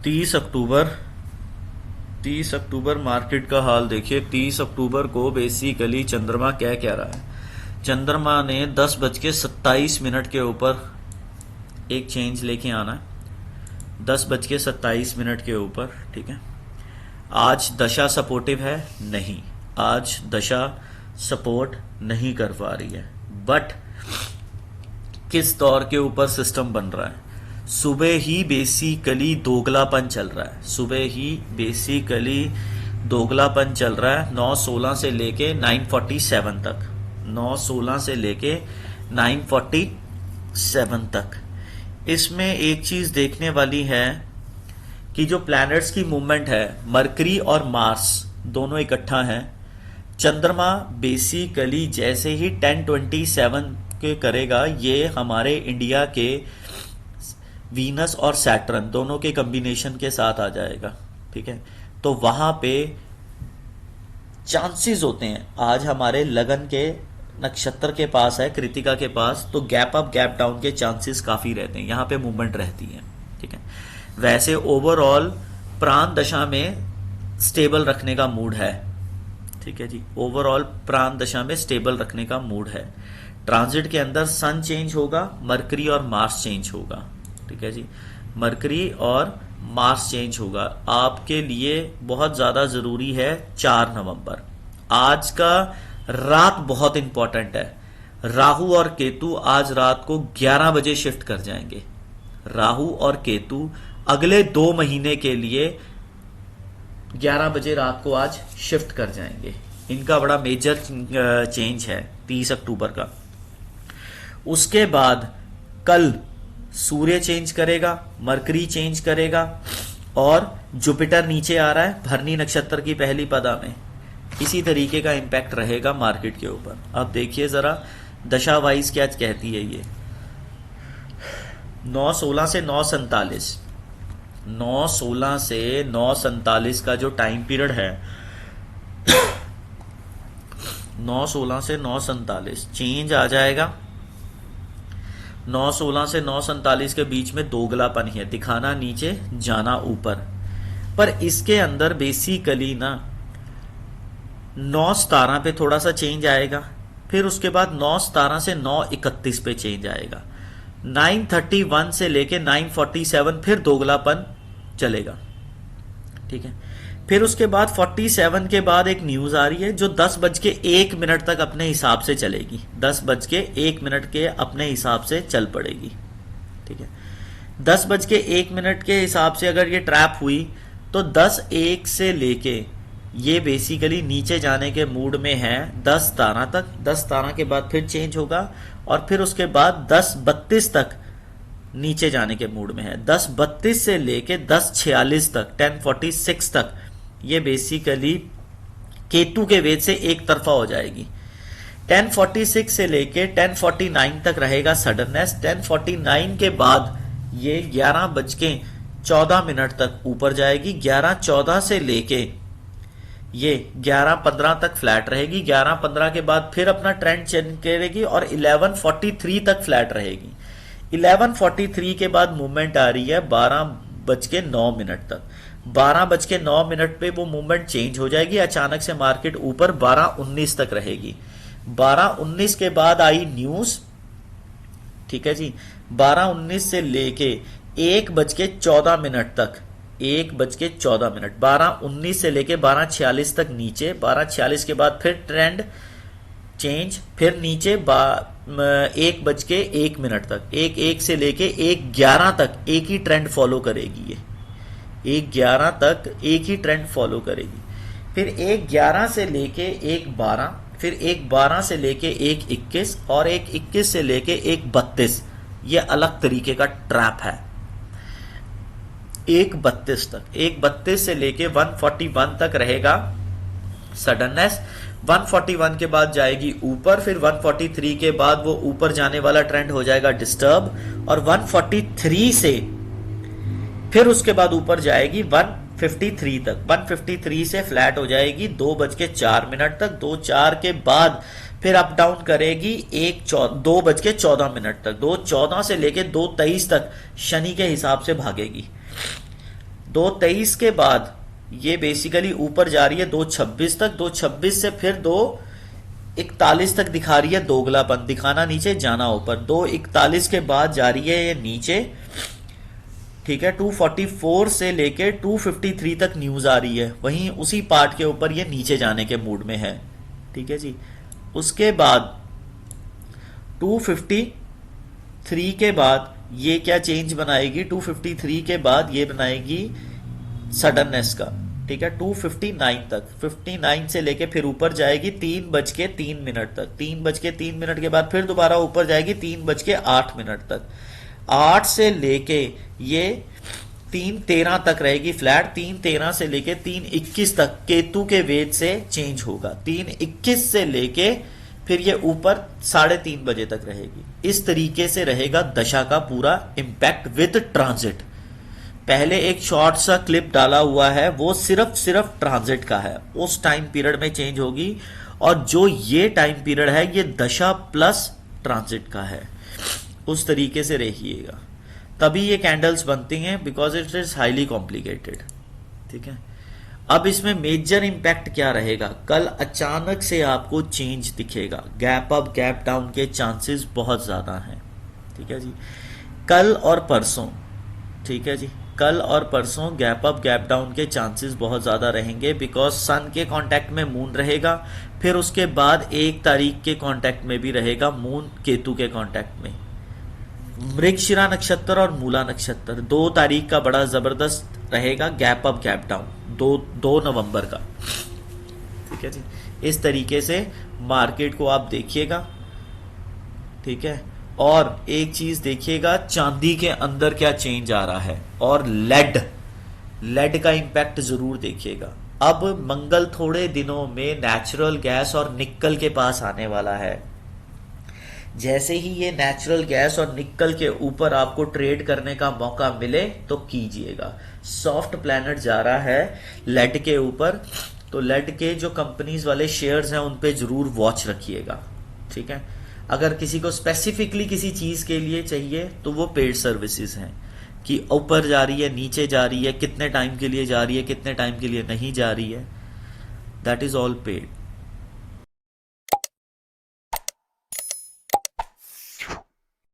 30 अक्टूबर 30 अक्टूबर market का हाल देखिए। 30 अक्टूबर को बेसिकली चंद्रमा क्या कह रहा है। चंद्रमा ने 10:27 के ऊपर एक चेंज लेके आना है। 10:27 के ऊपर, ठीक है। आज दशा सपोर्टिव है नहीं, आज दशा सपोर्ट नहीं कर पा रही है। बट किस दौर के ऊपर सिस्टम बन रहा है। सुबह ही बेसिकली दोगलापन चल रहा है। सुबह ही बेसिकली दोगलापन चल रहा है 9:16 से लेके 9:47 तक। 9:16 से लेके 9:47 तक। इसमें एक चीज देखने वाली है कि जो प्लैनेट्स की मूवमेंट है, मरकरी और मार्स दोनों इकट्ठा हैं। चंद्रमा बेसिकली जैसे ही 10:27 के करेगा, ये हमारे इंडिया के वीनस और सैटर्न दोनों के कॉम्बिनेशन के साथ आ जाएगा, ठीक है। तो वहां पे चांसेस होते हैं, आज हमारे लगन के नक्षत्र के पास है, कृतिका के पास, तो गैप अप गैप डाउन के चांसेस काफी रहते हैं, यहाँ पे मूवमेंट रहती है, ठीक है। वैसे ओवरऑल प्राण दशा में स्टेबल रखने का मूड है, ठीक है जी। ओवरऑल प्राण दशा में स्टेबल रखने का मूड है। ट्रांजिट के अंदर सन चेंज होगा, मरकरी और मार्स चेंज होगा, ठीक है जी। मरकरी और मार्स चेंज होगा। आपके लिए बहुत ज्यादा जरूरी है 4 नवंबर। आज का रात बहुत इंपॉर्टेंट है। राहु और केतु आज रात को 11 बजे शिफ्ट कर जाएंगे। राहु और केतु अगले 2 महीने के लिए 11 बजे रात को आज शिफ्ट कर जाएंगे। इनका बड़ा मेजर चेंज है 30 अक्टूबर का। उसके बाद कल सूर्य चेंज करेगा, मरकरी चेंज करेगा और जुपिटर नीचे आ रहा है भरनी नक्षत्र की पहली पदा में। इसी तरीके का इंपैक्ट रहेगा मार्केट के ऊपर। अब देखिए जरा दशा वाइज क्या कहती है ये। 9:16 से 9:47, 9:16 से 9:47 का जो टाइम पीरियड है 9:16 से 9:47 चेंज आ जाएगा। 9:16 से 9:47 के बीच में दोगलापन है, दिखाना नीचे जाना ऊपर। पर इसके अंदर बेसिकली ना 9:17 पे थोड़ा सा चेंज आएगा, फिर उसके बाद 9:17 से 9:31 पे चेंज आएगा। 9:31 से लेके 9:47 फिर दोगलापन चलेगा, ठीक है। फिर उसके बाद 47 के बाद एक न्यूज आ रही है जो 10:01 तक अपने हिसाब से चलेगी। 10:01 के अपने हिसाब से चल पड़ेगी, ठीक है। 10:01 के हिसाब से अगर ये ट्रैप हुई तो 10:01 से लेके ये बेसिकली नीचे जाने के मूड में है 10:17 तक। 10:17 के बाद फिर चेंज होगा और फिर उसके बाद 10:32 तक नीचे जाने के मूड में है। 10:32 से लेके 10:46 तक, 10:46 तक ये बेसिकली केतु के वेद से एक तरफा हो जाएगी। 10:46 से लेके 10:49 तक रहेगा सडननेस। 10:49 के बाद ये 11:14 तक ऊपर जाएगी। 11:14 से लेके ये 11:15 तक फ्लैट रहेगी। 11:15 के बाद फिर अपना ट्रेंड चेंज करेगी और 11:43 तक फ्लैट रहेगी। 11:43 के बाद मूवमेंट आ रही है 12:09 तक। 12:09 पे वो मूवमेंट चेंज हो जाएगी, अचानक से मार्केट ऊपर 12:19 तक रहेगी। 12:19 के बाद आई न्यूज, ठीक है जी। 12:19 से लेके 1:14 तक, 1:14, 12:19 से लेके 12:46 तक नीचे। 12:46 के बाद फिर ट्रेंड चेंज, फिर नीचे 1:01 तक। 1:01 से लेके 1:11 तक एक ही ट्रेंड फॉलो करेगी। ये 1:11 तक एक ही ट्रेंड फॉलो करेगी। फिर 1:11 से लेके 1:12, फिर 1:12 से लेके 1:21 और 1:21 से लेके 1:32। ये अलग तरीके का ट्रैप है। 1:32 तक, 1:32 से लेके 1:41 तक रहेगा सडननेस। 1:41 के बाद जाएगी ऊपर, फिर 1:43 के बाद वो ऊपर जाने वाला ट्रेंड हो जाएगा डिस्टर्ब और 1:43 से फिर उसके बाद ऊपर जाएगी 1:53 तक। 1:53 से फ्लैट हो जाएगी 2:04 तक। 2:04 के बाद फिर अप डाउन करेगी 2:14 तक। 2:14 से लेके 2:23 तक शनि के हिसाब से भागेगी। 223 के बाद ये बेसिकली ऊपर जा रही है 226 तक, 226 से फिर 241 तक दिखा रही है दोगलापन, दिखाना नीचे जाना ऊपर। 241 के बाद जा रही है ये नीचे, ठीक है। 244 से लेके 253 तक न्यूज आ रही है, वहीं उसी पार्ट के ऊपर ये नीचे जाने के मूड में है, ठीक है जी। उसके बाद 253 के बाद ये क्या चेंज बनाएगी, 253 के बाद ये बनाएगी सडननेस का, ठीक है। 259 तक, 59 से लेके फिर ऊपर जाएगी 3:03 तक, 3:03 के बाद फिर दोबारा ऊपर जाएगी 3:08 तक। 8 से लेके ये 3:13 तक रहेगी फ्लैट, 3:13 से लेके 3:21 तक केतु के वेट से चेंज होगा, 3:21 से लेके फिर ये ऊपर 3:30 बजे तक रहेगी। इस तरीके से रहेगा दशा का पूरा इंपैक्ट विद ट्रांजिट। पहले एक शॉर्ट सा क्लिप डाला हुआ है, वो सिर्फ ट्रांजिट का है, उस टाइम पीरियड में चेंज होगी। और जो ये टाइम पीरियड है ये दशा प्लस ट्रांजिट का है, उस तरीके से रहिएगा, तभी ये कैंडल्स बनती हैं, because it is highly complicated, ठीक है। अब इसमें मेजर इंपैक्ट क्या रहेगा, कल अचानक से आपको चेंज दिखेगा, गैप अप गैप डाउन के चांसेस बहुत ज्यादा हैं, ठीक है जी। कल और परसों, ठीक है जी, कल और परसों गैप अप गैप डाउन के चांसेस बहुत ज्यादा रहेंगे, बिकॉज सन के कांटेक्ट में मून रहेगा, फिर उसके बाद 1 तारीख के कांटेक्ट में भी रहेगा मून केतु के कांटेक्ट में। मृगशिरा नक्षत्र और मूला नक्षत्र 2 तारीख का बड़ा जबरदस्त रहेगा गैप अप गैप डाउन, 2 नवंबर का, ठीक है जी। इस तरीके से मार्केट को आप देखिएगा, ठीक है। और एक चीज देखिएगा, चांदी के अंदर क्या चेंज आ रहा है, और लेड का इंपैक्ट जरूर देखिएगा। अब मंगल थोड़े दिनों में नेचुरल गैस और निक्कल के पास आने वाला है। जैसे ही ये नेचुरल गैस और निक्कल के ऊपर आपको ट्रेड करने का मौका मिले तो कीजिएगा। सॉफ्ट प्लैनेट जा रहा है लेड के ऊपर, तो लेड के जो कंपनीज वाले शेयर्स हैं उन पे जरूर वॉच रखिएगा, ठीक है। अगर किसी को स्पेसिफिकली किसी चीज के लिए चाहिए तो वो पेड सर्विसेज हैं, कि ऊपर जा रही है, नीचे जा रही है, कितने टाइम के लिए जा रही है, कितने टाइम के लिए नहीं जा रही है, दैट इज ऑल पेड।